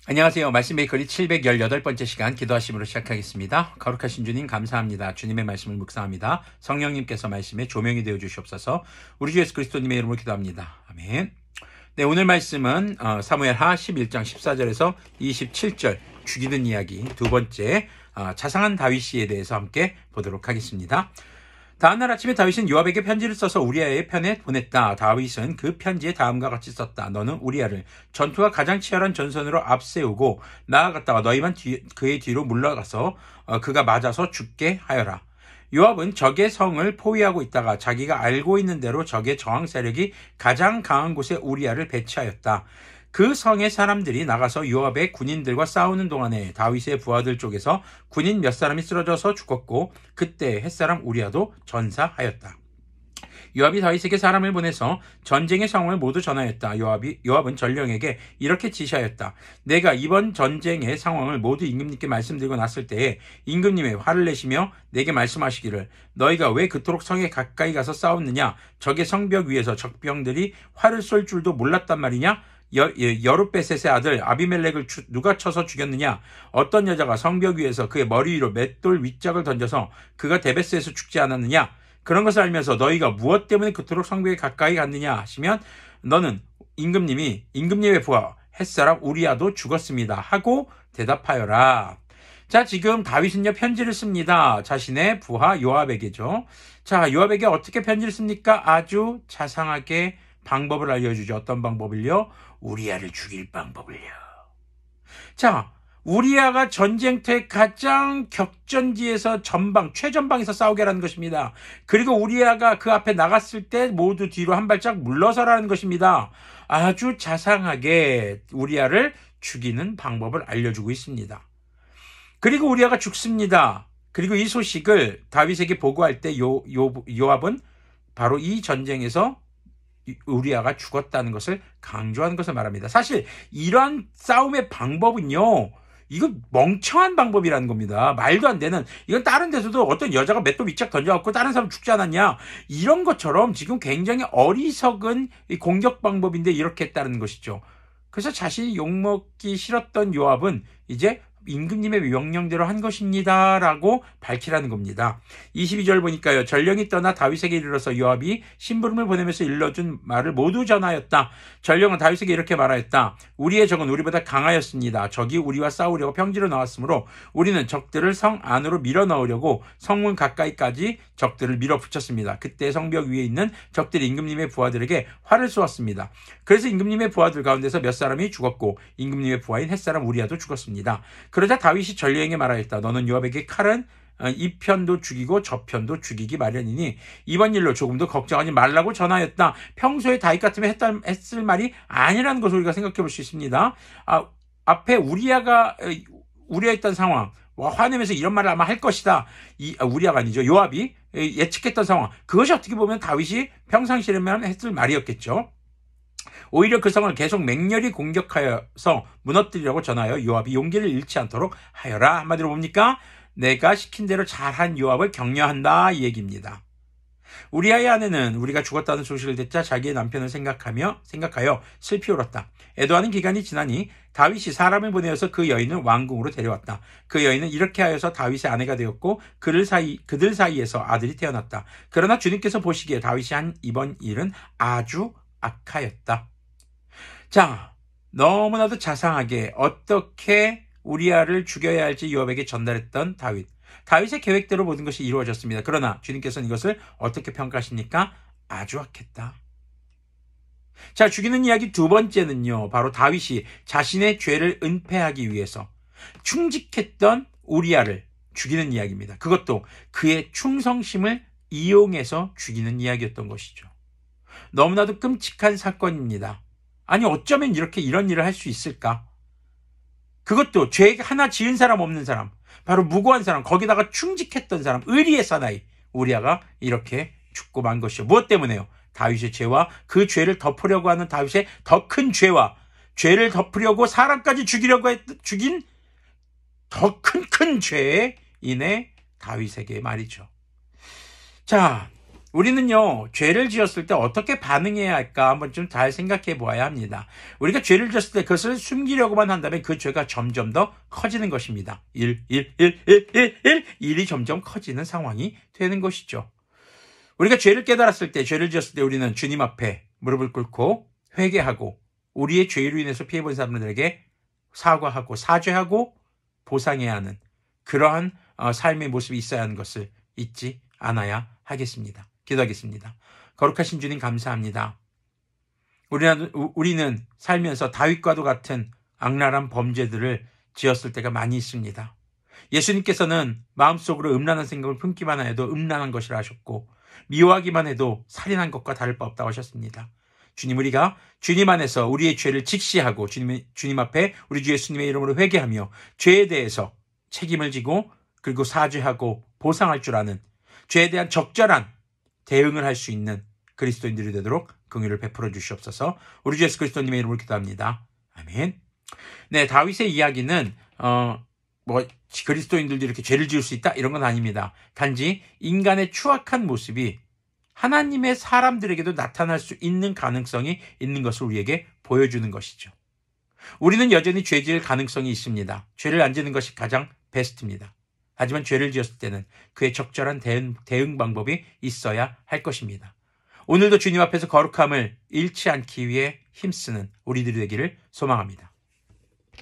안녕하세요. 말씀 베이커리 718번째 시간 기도하심으로 시작하겠습니다. 거룩하신 주님 감사합니다. 주님의 말씀을 묵상합니다. 성령님께서 말씀에 조명이 되어 주시옵소서. 우리 주 예수 그리스도님의 이름으로 기도합니다. 아멘. 네, 오늘 말씀은 사무엘하 11장 14절에서 27절 죽이는 이야기 두 번째 자상한 다윗에 대해서 함께 보도록 하겠습니다. 다음날 아침에 다윗은 요압에게 편지를 써서 우리아의 편에 보냈다. 다윗은 그 편지에 다음과 같이 썼다. 너는 우리아를 전투가 가장 치열한 전선으로 앞세우고 나아갔다가 너희만 그의 뒤로 물러가서 그가 맞아서 죽게 하여라. 요압은 적의 성을 포위하고 있다가 자기가 알고 있는 대로 적의 저항 세력이 가장 강한 곳에 우리아를 배치하였다. 그 성의 사람들이 나가서 요압의 군인들과 싸우는 동안에 다윗의 부하들 쪽에서 군인 몇 사람이 쓰러져서 죽었고 그때 햇사람 우리아도 전사하였다. 요압이 다윗에게 사람을 보내서 전쟁의 상황을 모두 전하였다. 요압은 전령에게 이렇게 지시하였다. 내가 이번 전쟁의 상황을 모두 임금님께 말씀드리고 났을 때에 임금님의 화를 내시며 내게 말씀하시기를 너희가 왜 그토록 성에 가까이 가서 싸웠느냐? 적의 성벽 위에서 적병들이 활을 쏠 줄도 몰랐단 말이냐? 여룻베셋의 아들 아비멜렉을 누가 쳐서 죽였느냐? 어떤 여자가 성벽 위에서 그의 머리 위로 맷돌 윗짝을 던져서 그가 데베스에서 죽지 않았느냐? 그런 것을 알면서 너희가 무엇 때문에 그토록 성벽에 가까이 갔느냐 하시면 너는 임금님의 부하 햇사람 우리아도 죽었습니다 하고 대답하여라. 자, 지금 다윗은요 편지를 씁니다. 자신의 부하 요압에게죠. 자, 요압에게 어떻게 편지를 씁니까? 아주 자상하게 방법을 알려주죠. 어떤 방법을요? 우리아를 죽일 방법을요. 자, 우리아가 전쟁터의 가장 격전지에서 최전방에서 싸우게 하라는 것입니다. 그리고 우리아가 그 앞에 나갔을 때 모두 뒤로 한 발짝 물러서라는 것입니다. 아주 자상하게 우리아를 죽이는 방법을 알려주고 있습니다. 그리고 우리아가 죽습니다. 그리고 이 소식을 다윗에게 보고할 때 요압은 바로 이 전쟁에서 우리아가 죽었다는 것을 강조하는 것을 말합니다. 사실 이러한 싸움의 방법은요, 이거 멍청한 방법이라는 겁니다. 말도 안 되는, 이건 다른 데서도 어떤 여자가 맷돌 윗짝 던져갖고 다른 사람 죽지 않았냐, 이런 것처럼 지금 굉장히 어리석은 공격 방법인데 이렇게 했다는 것이죠. 그래서 자신이 욕먹기 싫었던 요압은 이제 임금님의 명령대로 한 것입니다 라고 밝히라는 겁니다. 22절 보니까요. 전령이 떠나 다윗에게 이르러서 요압이 심부름을 보내면서 일러준 말을 모두 전하였다. 전령은 다윗에게 이렇게 말하였다. 우리의 적은 우리보다 강하였습니다. 적이 우리와 싸우려고 평지로 나왔으므로 우리는 적들을 성 안으로 밀어 넣으려고 성문 가까이까지 적들을 밀어붙였습니다. 그때 성벽 위에 있는 적들이 임금님의 부하들에게 활을 쏘았습니다. 그래서 임금님의 부하들 가운데서 몇 사람이 죽었고 임금님의 부하인 햇사람 우리아도 죽었습니다. 그러자 다윗이 전령에게 말하였다. 너는 요압에게 칼은 이 편도 죽이고 저 편도 죽이기 마련이니 이번 일로 조금도 걱정하지 말라고 전하였다. 평소에 다윗 같으면 했을 말이 아니라는 것을 우리가 생각해 볼 수 있습니다. 앞에 우리아가 우려했던 상황, 화내면서 이런 말을 아마 할 것이다. 우리아가 아니죠. 요압이 예측했던 상황. 그것이 어떻게 보면 다윗이 평상시라면 했을 말이었겠죠. 오히려 그 성을 계속 맹렬히 공격하여서 무너뜨리려고 전하여 요압이 용기를 잃지 않도록 하여라. 한마디로 뭡니까? 내가 시킨 대로 잘한 요압을 격려한다 이 얘기입니다. 우리아의 아내는 우리가 죽었다는 소식을 듣자 자기의 남편을 생각하여 슬피 울었다. 애도하는 기간이 지나니 다윗이 사람을 보내어서 그 여인을 왕궁으로 데려왔다. 그 여인은 이렇게 하여서 다윗의 아내가 되었고 그들 사이에서 아들이 태어났다. 그러나 주님께서 보시기에 다윗이 한 이번 일은 아주 악하였다. 자, 너무나도 자상하게 어떻게 우리아를 죽여야 할지 요압에게 전달했던 다윗. 다윗의 계획대로 모든 것이 이루어졌습니다. 그러나 주님께서는 이것을 어떻게 평가하십니까? 아주 악했다. 자, 죽이는 이야기 두 번째는요, 바로 다윗이 자신의 죄를 은폐하기 위해서 충직했던 우리아를 죽이는 이야기입니다. 그것도 그의 충성심을 이용해서 죽이는 이야기였던 것이죠. 너무나도 끔찍한 사건입니다. 아니 어쩌면 이런 일을 할 수 있을까? 그것도 죄 하나 지은 사람 없는 사람, 바로 무고한 사람, 거기다가 충직했던 사람, 의리의 사나이 우리아가 이렇게 죽고 만 것이죠. 무엇 때문에요? 다윗의 죄와 그 죄를 덮으려고 하는 다윗의 더 큰 죄와 죄를 덮으려고 사람까지 죽인 더 큰 죄에 인해 다윗에게 말이죠. 자, 우리는요, 죄를 지었을 때 어떻게 반응해야 할까 한번 좀 잘 생각해 보아야 합니다. 우리가 죄를 지었을 때 그것을 숨기려고만 한다면 그 죄가 점점 더 커지는 것입니다. 일이 점점 커지는 상황이 되는 것이죠. 우리가 죄를 깨달았을 때, 죄를 지었을 때 우리는 주님 앞에 무릎을 꿇고 회개하고 우리의 죄로 인해서 피해본 사람들에게 사과하고 사죄하고 보상해야 하는 그러한 삶의 모습이 있어야 하는 것을 잊지 않아야 하겠습니다. 기도하겠습니다. 거룩하신 주님 감사합니다. 우리는 살면서 다윗과도 같은 악랄한 범죄들을 지었을 때가 많이 있습니다. 예수님께서는 마음속으로 음란한 생각을 품기만 해도 음란한 것이라 하셨고 미워하기만 해도 살인한 것과 다를 바 없다고 하셨습니다. 주님, 우리가 주님 안에서 우리의 죄를 직시하고 주님 앞에 우리 주 예수님의 이름으로 회개하며 죄에 대해서 책임을 지고 그리고 사죄하고 보상할 줄 아는 죄에 대한 적절한 대응을 할 수 있는 그리스도인들이 되도록 긍휼을 베풀어 주시옵소서. 우리 주 예수 그리스도님의 이름으로 기도합니다. 아멘. 네, 다윗의 이야기는 그리스도인들도 이렇게 죄를 지을 수 있다 이런 건 아닙니다. 단지 인간의 추악한 모습이 하나님의 사람들에게도 나타날 수 있는 가능성이 있는 것을 우리에게 보여주는 것이죠. 우리는 여전히 죄 지을 가능성이 있습니다. 죄를 안 지는 것이 가장 베스트입니다. 하지만 죄를 지었을 때는 그의 적절한 대응 방법이 있어야 할 것입니다. 오늘도 주님 앞에서 거룩함을 잃지 않기 위해 힘쓰는 우리들이 되기를 소망합니다.